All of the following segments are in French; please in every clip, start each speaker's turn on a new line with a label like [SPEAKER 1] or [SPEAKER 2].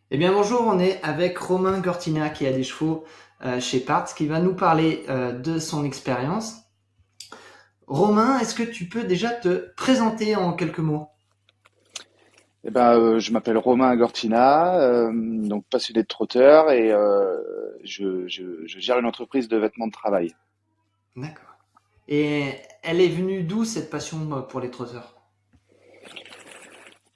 [SPEAKER 1] Eh bien bonjour, on est avec Romain Gortina qui a des chevaux chez Parts, qui va nous parler de son expérience. Romain, est-ce que tu peux déjà te présenter en quelques mots?
[SPEAKER 2] Je m'appelle Romain Gortina, donc passionné de trotteur et je gère une entreprise de vêtements de travail.
[SPEAKER 1] D'accord. Et elle est venue d'où cette passion pour les trotteurs?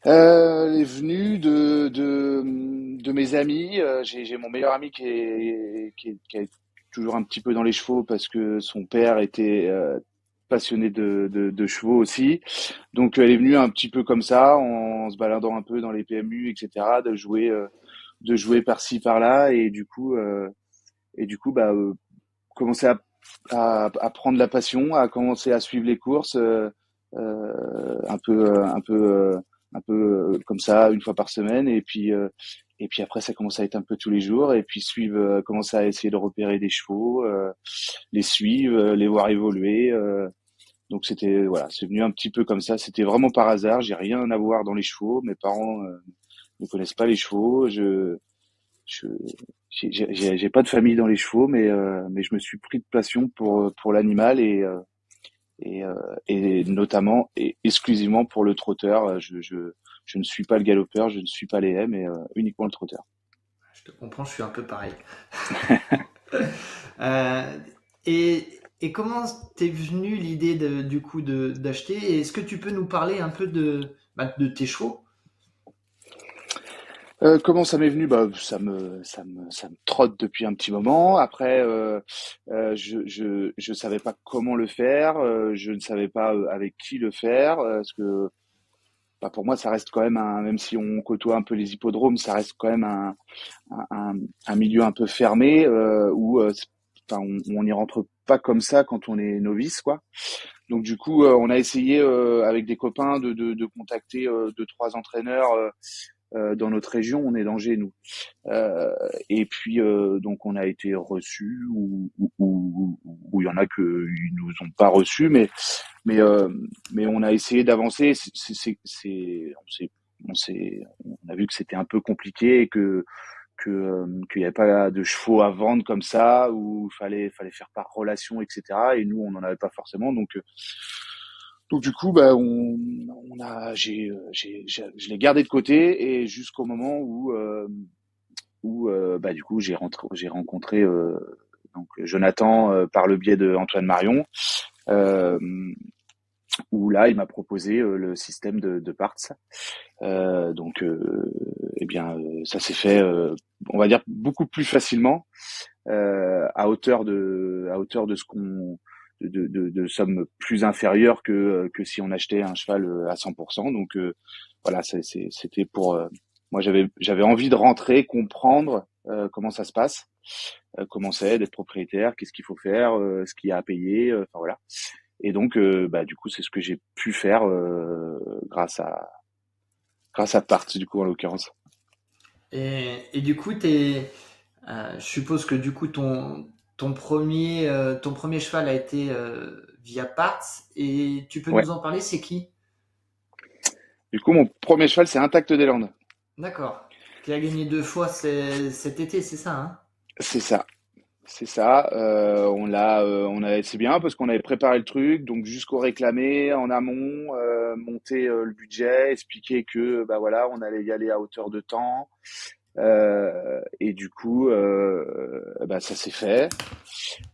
[SPEAKER 2] Elle est venue de mes amis. J'ai mon meilleur ami qui est toujours un petit peu dans les chevaux parce que son père était passionné de chevaux aussi. Donc elle est venue un petit peu comme ça, en se baladant un peu dans les PMU, etc., de jouer par-ci par-là et du coup commencer à prendre la passion, à commencer à suivre les courses un peu, un peu comme ça, une fois par semaine. Et puis après, ça commence à être un peu tous les jours. Et puis suivre, commencer à essayer de repérer des chevaux, les suivre, les voir évoluer. Donc c'était voilà, c'est venu un petit peu comme ça. C'était vraiment par hasard. J'ai rien à voir dans les chevaux. Mes parents ne connaissent pas les chevaux. Je j'ai pas de famille dans les chevaux, mais je me suis pris de passion pour l'animal et, euh, et notamment et exclusivement pour le trotteur. Je ne suis pas le galopeur, je ne suis pas les haies, mais uniquement le trotteur.
[SPEAKER 1] Je te comprends, je suis un peu pareil. Euh, et comment t'es venue l'idée du coup d'acheter? Et est-ce que tu peux nous parler un peu de tes chevaux?
[SPEAKER 2] Comment ça m'est venu? Bah, ça me trotte depuis un petit moment. Après, je savais pas comment le faire. Je ne savais pas avec qui le faire, parce que bah, pour moi, ça reste quand même même si on côtoie un peu les hippodromes, ça reste quand même un, un, un milieu un peu fermé où enfin, on n'y rentre pas comme ça quand on est novice, quoi. Donc du coup, on a essayé avec des copains de contacter deux, trois entraîneurs dans notre région. On est d'Angers, nous. Et puis donc on a été reçus ou il y en a que ils nous ont pas reçus, mais euh, mais on a essayé d'avancer. On a vu que c'était un peu compliqué et qu'il n'y avait pas de chevaux à vendre comme ça, où fallait faire par relation, etc. Et nous, on n'en avait pas forcément. Donc du coup, bah, on a, je l'ai gardé de côté et jusqu'au moment où bah, du coup, j'ai rencontré donc Jonathan par le biais de Antoine Marion, euh, où là, il m'a proposé le système de parts. Eh bien, ça s'est fait, on va dire, beaucoup plus facilement à hauteur de ce qu'on de sommes plus inférieures que si on achetait un cheval à 100%. Donc voilà, c'était pour moi j'avais envie de rentrer, comprendre comment ça se passe, comment c'est d'être propriétaire, qu'est-ce qu'il faut faire, ce qu'il y a à payer, enfin voilà. Et donc bah du coup c'est ce que j'ai pu faire grâce à Part du coup en l'occurrence.
[SPEAKER 1] Et du coup, je suppose que du coup ton premier cheval a été via Parts et tu peux
[SPEAKER 2] Ouais.
[SPEAKER 1] nous en parler, c'est qui?
[SPEAKER 2] Du coup mon premier cheval c'est Intact des Landes.
[SPEAKER 1] D'accord. Qui a gagné deux fois cet été, c'est ça, hein?
[SPEAKER 2] C'est ça. C'est ça, c'est bien parce qu'on avait préparé le truc, donc jusqu'au réclamé en amont, monter le budget, expliquer que bah voilà, on allait y aller à hauteur de temps, et du coup, bah ça s'est fait.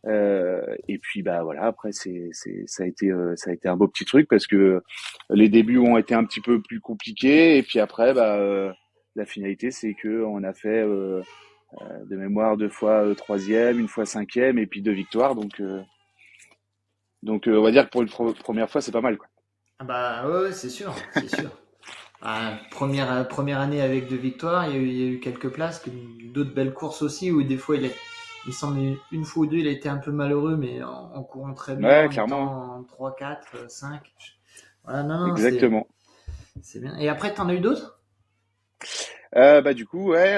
[SPEAKER 2] Et puis bah voilà, après ça a été un beau petit truc parce que les débuts ont été un petit peu plus compliqués, et puis après bah la finalité c'est que on a fait de mémoire deux fois troisième, une fois cinquième et puis deux victoires. On va dire que pour une première fois, c'est pas mal, quoi.
[SPEAKER 1] Ah bah ouais, ouais, c'est sûr, c'est sûr. Ah, première année avec deux victoires, il y a eu quelques places, d'autres belles courses aussi, où des fois il semble une fois ou deux il a été un peu malheureux, mais en courant très bien,
[SPEAKER 2] Ouais,
[SPEAKER 1] en
[SPEAKER 2] clairement, hein.
[SPEAKER 1] étant en 3, 4, 5. Voilà, non, non,
[SPEAKER 2] Exactement.
[SPEAKER 1] c'est bien. Et après, t'en as eu d'autres?
[SPEAKER 2] Bah du coup, ouais.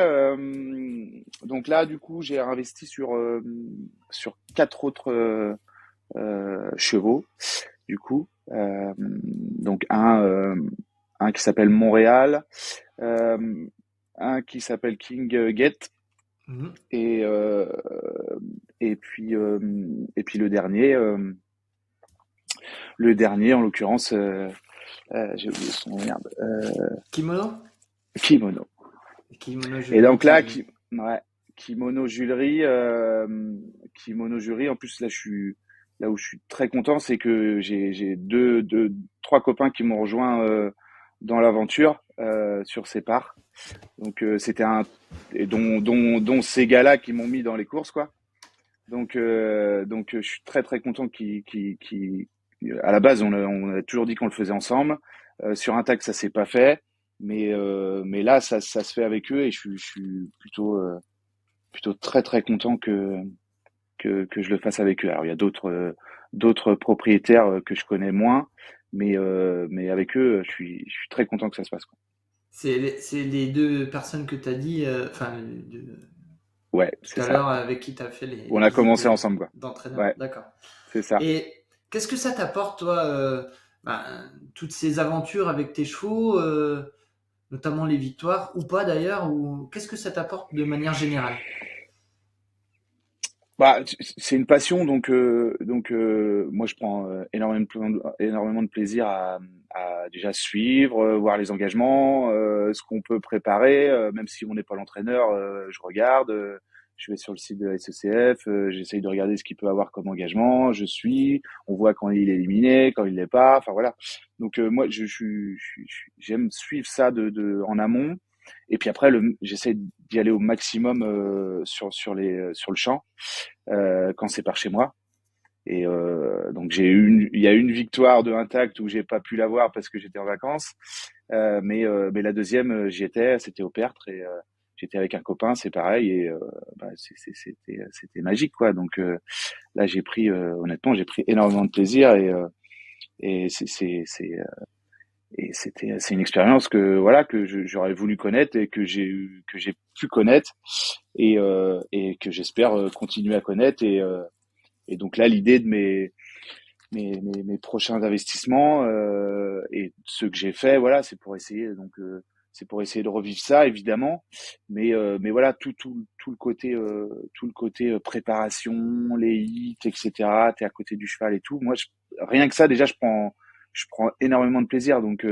[SPEAKER 2] Donc là, du coup, j'ai investi sur quatre autres chevaux. Du coup, donc un qui s'appelle Montréal, euh, un qui s'appelle King Get
[SPEAKER 1] Mhm.
[SPEAKER 2] et euh, et puis euh, et puis le dernier en l'occurrence j'ai oublié son nom, merde,
[SPEAKER 1] Kimono?
[SPEAKER 2] Kimono.
[SPEAKER 1] Kimono
[SPEAKER 2] Et
[SPEAKER 1] Jewelry
[SPEAKER 2] donc là,
[SPEAKER 1] qui.
[SPEAKER 2] ouais, Kimono Jewelry, Kimono Jewelry. En plus, là où je suis très content, c'est que j'ai trois copains qui m'ont rejoint dans l'aventure sur ces parts. Donc c'était un et dont ces gars-là qui m'ont mis dans les courses, quoi. Donc je suis très très content à la base on a toujours dit qu'on le faisait ensemble. Sur un tag ça s'est pas fait, mais là ça se fait avec eux et je suis plutôt très très content que je le fasse avec eux. Alors il y a d'autres propriétaires que je connais moins, mais avec eux je suis très content que ça se passe, quoi.
[SPEAKER 1] C'est les deux personnes que tu as dit, enfin,
[SPEAKER 2] Ouais, c'est
[SPEAKER 1] tout à
[SPEAKER 2] ça.
[SPEAKER 1] l'heure, avec qui tu as fait les
[SPEAKER 2] On a
[SPEAKER 1] visites
[SPEAKER 2] commencé ensemble, quoi.
[SPEAKER 1] d'entraîneur.
[SPEAKER 2] Ouais,
[SPEAKER 1] D'accord.
[SPEAKER 2] c'est ça.
[SPEAKER 1] Et qu'est-ce que ça t'apporte, toi, toutes ces aventures avec tes chevaux, notamment les victoires, ou pas d'ailleurs, ou qu'est-ce que ça t'apporte de manière générale?
[SPEAKER 2] Bah, c'est une passion, donc moi je prends énormément de plaisir à déjà suivre, voir les engagements, ce qu'on peut préparer, même si on n'est pas l'entraîneur, je regarde, je vais sur le site de la SECF, j'essaye de regarder ce qu'il peut avoir comme engagement, je suis, on voit quand il est éliminé, quand il l'est pas, enfin voilà. Donc moi j'aime suivre ça en amont, et puis après j'essaie d'y aller au maximum sur le champ quand c'est par chez moi. Et donc il y a une victoire de Intact où j'ai pas pu l'avoir parce que j'étais en vacances, mais la deuxième j'y étais, c'était au Pertre et j'étais avec un copain, c'est pareil et bah, c'était magique, quoi. Donc là honnêtement j'ai pris énormément de plaisir et c'est une expérience que voilà que j'aurais voulu connaître et que j'ai pu connaître et que j'espère continuer à connaître et donc là, l'idée de mes prochains investissements et ceux que j'ai faits, voilà, c'est pour essayer de revivre ça, évidemment, mais voilà, tout le côté préparation, les hits, etc. T'es à côté du cheval et tout. Moi, rien que ça, déjà, je prends énormément de plaisir, donc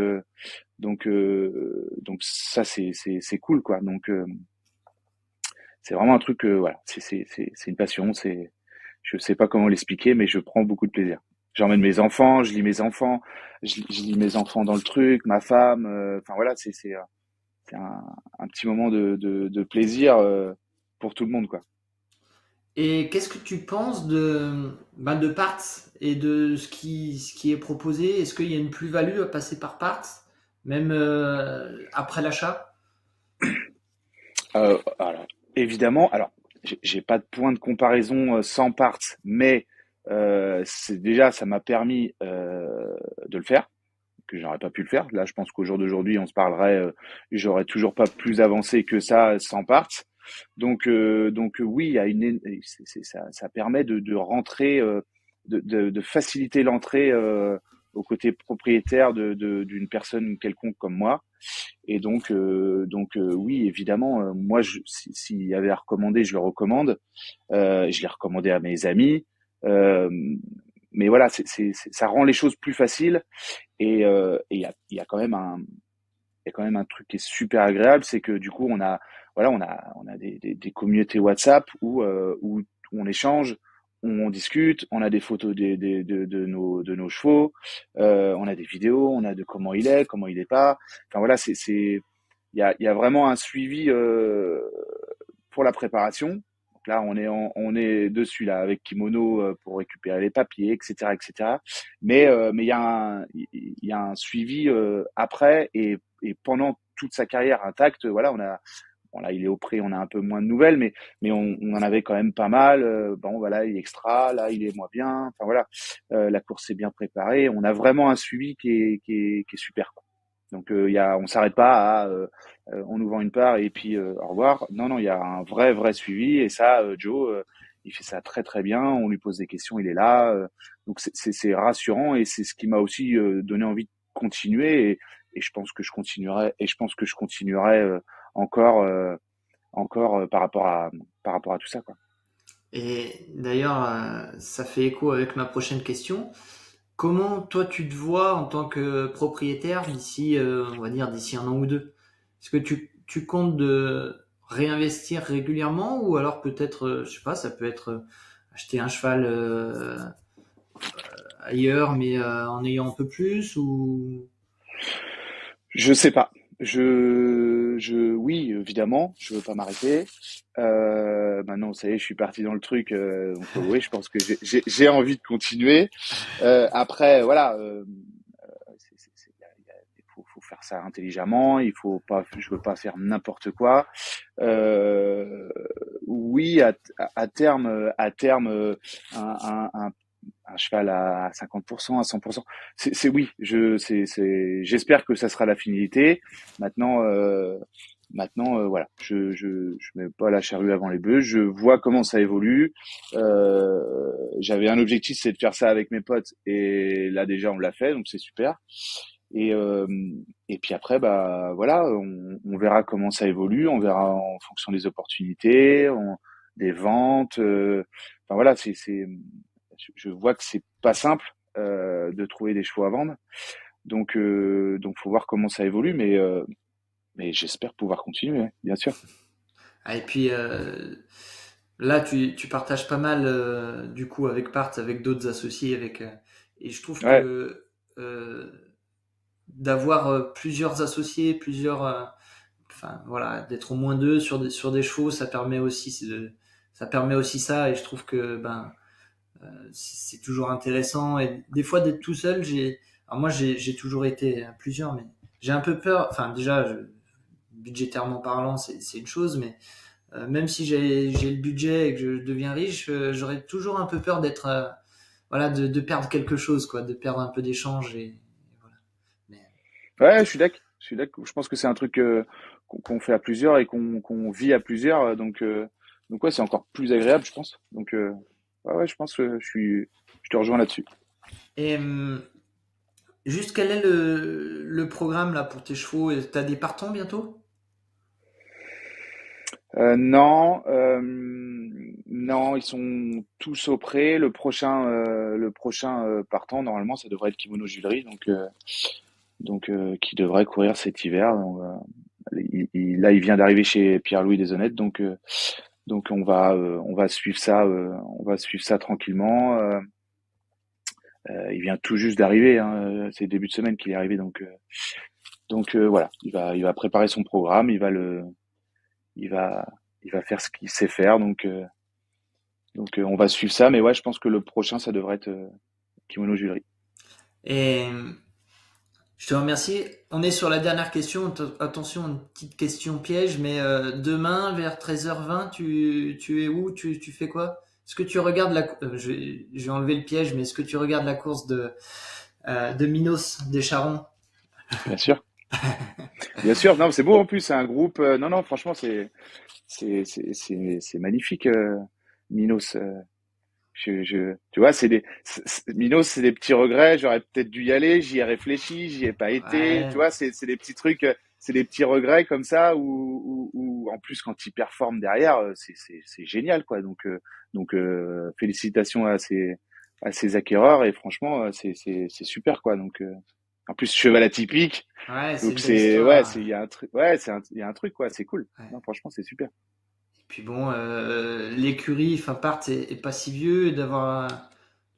[SPEAKER 2] ça, c'est cool, quoi. Donc c'est vraiment un truc, voilà, c'est une passion, je sais pas comment l'expliquer, mais je prends beaucoup de plaisir. J'emmène mes enfants, je lis mes enfants dans le truc, ma femme, enfin voilà, c'est un petit moment de plaisir pour tout le monde, quoi.
[SPEAKER 1] Et qu'est-ce que tu penses de Parts et de ce qui est proposé? Est-ce qu'il y a une plus-value à passer par Parts, même après l'achat?
[SPEAKER 2] Alors, évidemment, alors j'ai pas de point de comparaison sans parts, mais c'est déjà ça m'a permis de le faire, que j'aurais pas pu le faire. Là, je pense qu'au jour d'aujourd'hui, on se parlerait, j'aurais toujours pas plus avancé que ça sans parts. Donc oui, il y a ça permet de rentrer, de faciliter l'entrée au côté propriétaire d'une personne quelconque comme moi. Et donc oui, évidemment, moi, s'il y avait à recommander, je le recommande. Je l'ai recommandé à mes amis. Euh, mais voilà, ça rend les choses plus faciles. Et il y a quand même un truc qui est super agréable, c'est que du coup, voilà, on a des communautés WhatsApp où on échange, on discute, on a des photos de nos chevaux, on a des vidéos, on a de comment il est pas. Enfin voilà, il y a vraiment un suivi pour la préparation. Donc là, on est dessus là avec Kimono pour récupérer les papiers, etc., etc. Mais il y a un suivi après et pendant toute sa carrière intacte. Voilà, bon là, il est au pré, on a un peu moins de nouvelles, mais on en avait quand même pas mal. Bon, voilà, il est extra, là, il est moins bien. Enfin voilà, la course est bien préparée. On a vraiment un suivi qui est super, quoi. Donc on s'arrête pas à on nous vend une part et puis au revoir. Non, non, il y a un vrai suivi et ça, Joe, il fait ça très très bien. On lui pose des questions, il est là. Donc c'est rassurant et c'est ce qui m'a aussi donné envie de continuer et je pense que je continuerai encore, par rapport à tout ça, quoi.
[SPEAKER 1] Et d'ailleurs, ça fait écho avec ma prochaine question. Comment toi tu te vois en tant que propriétaire d'ici, on va dire d'ici un an ou deux? Est-ce que tu comptes de réinvestir régulièrement ou alors peut-être, je sais pas, ça peut être acheter un cheval ailleurs mais en ayant un peu plus ou...
[SPEAKER 2] Je sais pas. Oui, évidemment, je veux pas m'arrêter. Maintenant, ça y est, je suis parti dans le truc, donc oui, je pense que j'ai envie de continuer. Après, voilà, il faut faire ça intelligemment. Il faut pas, je veux pas faire n'importe quoi. Euh, oui, à terme, un cheval à 50%, à 100%. Oui, j'espère que ça sera la finalité. Maintenant, voilà, je mets pas la charrue avant les bœufs. Je vois comment ça évolue. J'avais un objectif, c'est de faire ça avec mes potes, et là déjà on l'a fait, donc c'est super. Et et puis après, bah voilà, on verra comment ça évolue, on verra en fonction des opportunités, des ventes. Enfin voilà, je vois que c'est pas simple de trouver des chevaux à vendre. Donc faut voir comment ça évolue, mais j'espère pouvoir continuer, ouais, bien sûr.
[SPEAKER 1] Ah, et puis là tu partages pas mal du coup avec Part, avec d'autres associés, avec et je trouve
[SPEAKER 2] Ouais,
[SPEAKER 1] que euh, d'avoir plusieurs associés, plusieurs enfin voilà, d'être au moins deux sur des chevaux, ça permet aussi ça et je trouve que ben c'est toujours intéressant et des fois d'être tout seul, alors moi j'ai toujours été à plusieurs mais j'ai un peu peur, enfin déjà budgétairement parlant, c'est une chose mais même si j'ai le budget et que je deviens riche, j'aurais toujours un peu peur d'être voilà de perdre quelque chose quoi, de perdre un peu d'échange et voilà. Mais
[SPEAKER 2] ouais, je suis d'accord. Je suis d'accord. Je pense que c'est un truc qu'on fait à plusieurs et qu'on vit à plusieurs. Donc ouais, c'est encore plus agréable, je pense. Donc ouais, ouais, je pense que je te rejoins là-dessus.
[SPEAKER 1] et juste quel est le programme là pour tes chevaux? T'as des partants bientôt?
[SPEAKER 2] Non, non, ils sont tous au pré. Le prochain partant, normalement, ça devrait être Kimono Julery, qui devrait courir cet hiver. Donc, là, il vient d'arriver chez Pierre-Louis Deshonnêtes, donc on va suivre ça, on va suivre ça tranquillement. Il vient tout juste d'arriver, hein, c'est début de semaine qu'il est arrivé, voilà, il va préparer son programme, il va, il va faire ce qu'il sait faire, on va suivre ça, mais ouais, je pense que le prochain, ça devrait être Kimono Jury.
[SPEAKER 1] Et je te remercie. On est sur la dernière question. Attention, une petite question piège, mais demain vers 13h20, tu es où? Tu fais quoi? Est-ce que tu regardes je vais enlever le piège, mais est-ce que tu regardes la course de Minos des Charons?
[SPEAKER 2] Bien sûr, bien sûr. Non, c'est beau en plus, c'est un groupe. Non, non, franchement, c'est magnifique, Minos. Tu vois, Minos, c'est des petits regrets. J'aurais peut-être dû y aller. J'y ai réfléchi. J'y ai pas été. Tu
[SPEAKER 1] Ouais,
[SPEAKER 2] vois, c'est des petits trucs. C'est des petits regrets comme ça en plus quand ils performent derrière, c'est génial quoi. Félicitations à ces acquéreurs et franchement, c'est super quoi. En plus cheval atypique.
[SPEAKER 1] ouais, c'est
[SPEAKER 2] Donc
[SPEAKER 1] une belle
[SPEAKER 2] c'est ouais,
[SPEAKER 1] histoire.
[SPEAKER 2] il y a un truc. Ouais, il y a un truc quoi. C'est cool.
[SPEAKER 1] Ouais.
[SPEAKER 2] Non, franchement, c'est super.
[SPEAKER 1] Et puis bon, l'écurie, enfin Part est pas si vieux et d'avoir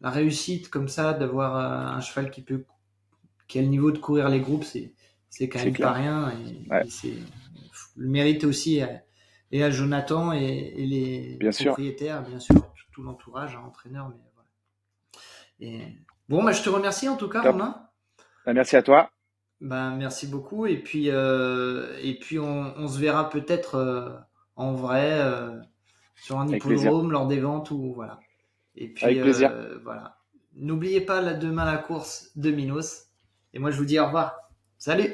[SPEAKER 1] la réussite comme ça, d'avoir un cheval qui a le niveau de courir les groupes, c'est quand
[SPEAKER 2] C'est
[SPEAKER 1] même pas
[SPEAKER 2] clair.
[SPEAKER 1] rien.
[SPEAKER 2] Ouais,
[SPEAKER 1] Et c'est le mérite aussi et à Jonathan et les
[SPEAKER 2] bien sûr.
[SPEAKER 1] propriétaires, bien sûr, tout l'entourage, hein, entraîneur. Mais voilà. Et bon, bah, je te remercie en tout cas,
[SPEAKER 2] Top.
[SPEAKER 1] Romain.
[SPEAKER 2] Bah, merci à toi.
[SPEAKER 1] Ben, merci beaucoup. Et puis on se verra peut-être en vrai sur un
[SPEAKER 2] Avec plaisir.
[SPEAKER 1] hippodrome lors des ventes ou voilà. Et puis
[SPEAKER 2] Avec plaisir.
[SPEAKER 1] voilà. N'oubliez pas demain la course de Minos. Et moi je vous dis au revoir. Salut!